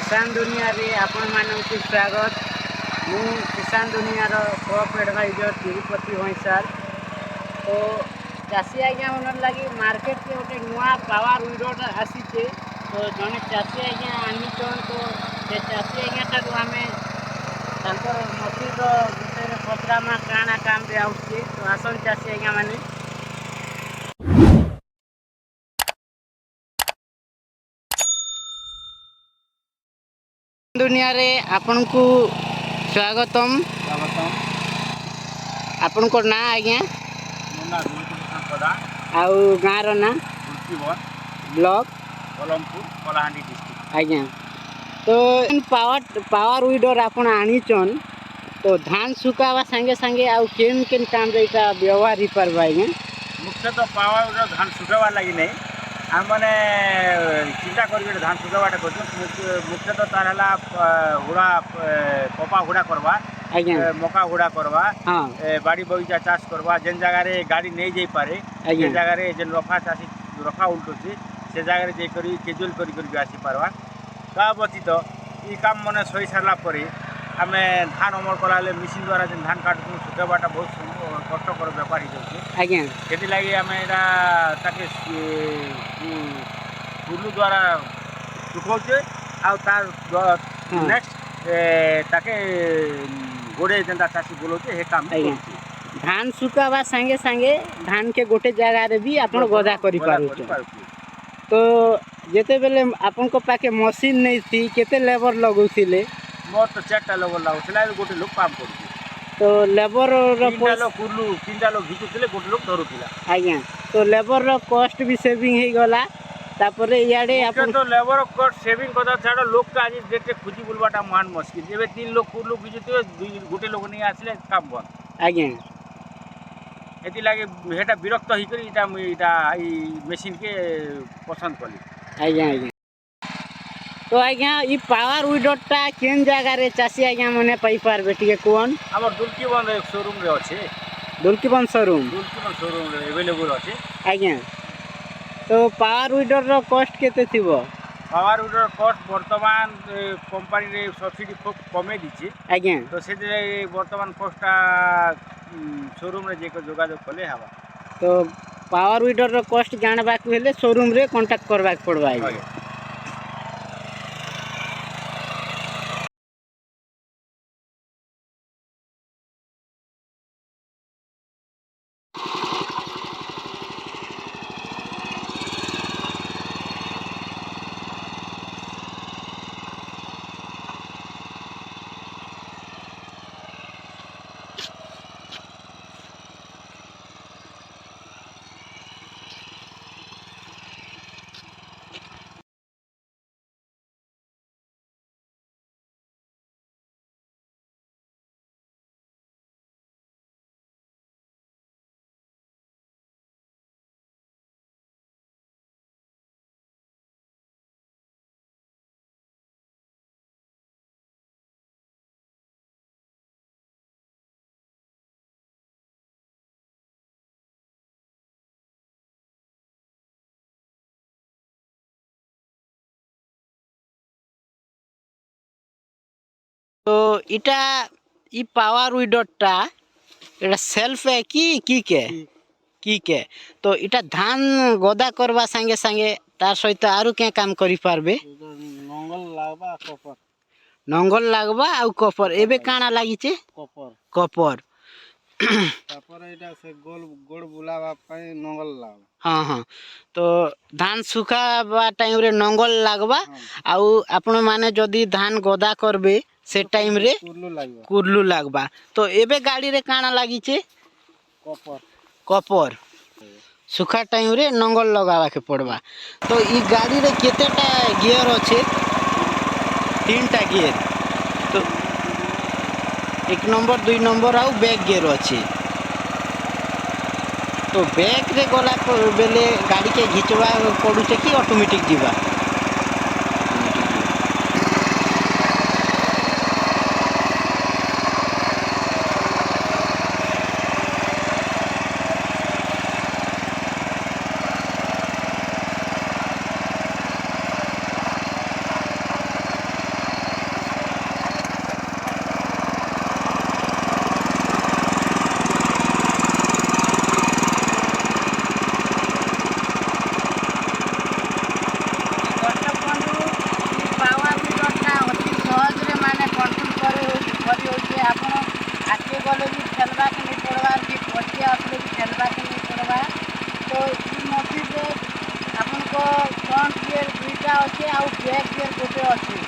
किसान दुनिया रे आपण मानक स्वागत। मु किसान दुनिया क्रॉप एडवाइजर तिरुपति भैंसार। तो चाषी आज्ञा मन लगी मार्केट के गोटे नुआ पावर विडर आसीचे। तो जड़े चाषी आज्ञा आनीचन तो से चाषी आज्ञा ठार आम मसीन विषय पचरामा काଣା काम रे आउचे। तो आसन चाषी आज्ञा माने दुनिया रे आपन को स्वागतम। आपन को ना आज्ञा आउ गाँव रो ना ब्लॉक कलमपुर कलाहांडी डिस्ट्रिक्ट आज्ञा। तो पावर विडर आपन आनीचन तो धान सुकावा संगे संगे आउ केन केन काम रे इटा व्यवहार ही परबा आज्ञा। मुख्यतः पावर विडर धान सुखावा लगी नहीं आम मैंने चिंता कर धान सुखावाटा कर मुख्यतः तार हुड़ा कपा हुड़ा करवा मका हुड़ा करवा बाड़ी बगीचा चाष करवा जेन जगार गाड़ी नहीं जाई पारे जे जगार जेन रफा चाषी रफा उल्टुची से जगार जाकर केजुअल कर आसी पार्बा। ता व्यतीत ये काम मैंने सही सारा पर आम धान अमल कला मेसीन द्वारा जेन धान काटू सुखावाटा बहुत कष्टकर बेपार हो जाए। से लगी आम ताके टुलू द्वारा सुखाऊे नेक्स्ट ताके गोड़े जेनता चाषी बोलौचे हे काम धान सुखावा संगे संगे धान के गोटे जगह रे भी आपन गदा करि पारु। तो जेते बेले आपन को पाके मशीन नहीं थी केते लेबर लगौथिले? मोर तो 4टा लेबर लगौथिला गोटे लोग काम करू। तो लेबर रो तीनटा लोग घिचुथिले गोटे लोग धरुथिला आज्ञा। तो लेबर रो कॉस्ट भी सेविंग हे गला। तापरे याडे आपन तो लेबर कॉस्ट सेविंग कदा छाड़ लोग का आज डेटे खुजी बुलबाटा मान मुश्किल जेबे 3 लोग कुरलू घिचुथिबे गोटे लोग नहीं आसले काम बंद आज्ञा। एति लागे हेटा विरक्त ही करी इटा मेसिन के पसंद कली आज्ञा आज्ञा। तो आज्ञा ई पावर विडरटा केन जगह रे चासी आज्ञा मने पाई पारबे टिके कोन? हमर दुलकीबंद एक शोरूम रे अछि। दुलकीबंद शोरूम रे अवेलेबल अछि आज्ञा। तो पावर विडर रो कॉस्ट केते थिबो? पावर विडर कॉस्ट वर्तमान कंपनी रे सब्सिडी खूब कमे दिछि आज्ञा। तो से वर्तमान कॉस्टटा शोरूम रे जेको जोगाजोग कले हवा। तो पावर विडर रो कॉस्ट जानबा को हेले शोरूम रे कांटेक्ट करबा पड़बा आज्ञा। तो इटा ई पावर विडरटा एटा सेल्फ है की के तो इटा धान गदा करवा संगे संगे तार सहित आरु के काम करि पारबे? नंगल लागबा आउ कपर एबे काना लागिचे कपर तापर एटा से गोड़ बुलावा पई नंगल लाग। हाँ हाँ। तो धान सुखाबा टाइम रे नंगल लागबा आउ आपण माने जदी धान गदा करबे से टाइम रे कुरलू लागबा। तो एबे गाड़ी रे काना लागिचे कपर सुखा टाइम रे नंगल लगावा के पड़बा। तो ई गाड़ी रे केतेटा गियर अच्छे? 3टा गियर। तो 1 नंबर 2 नंबर आउ बैक गियर अच्छे। तो बैक रे गला बेले गाड़ी के घिचवा पड़ुचे कि ऑटोमेटिक जीवा? ଜ୍ୟାକ୍ ଗିୟର୍ ଗୋଟେ ଅଛି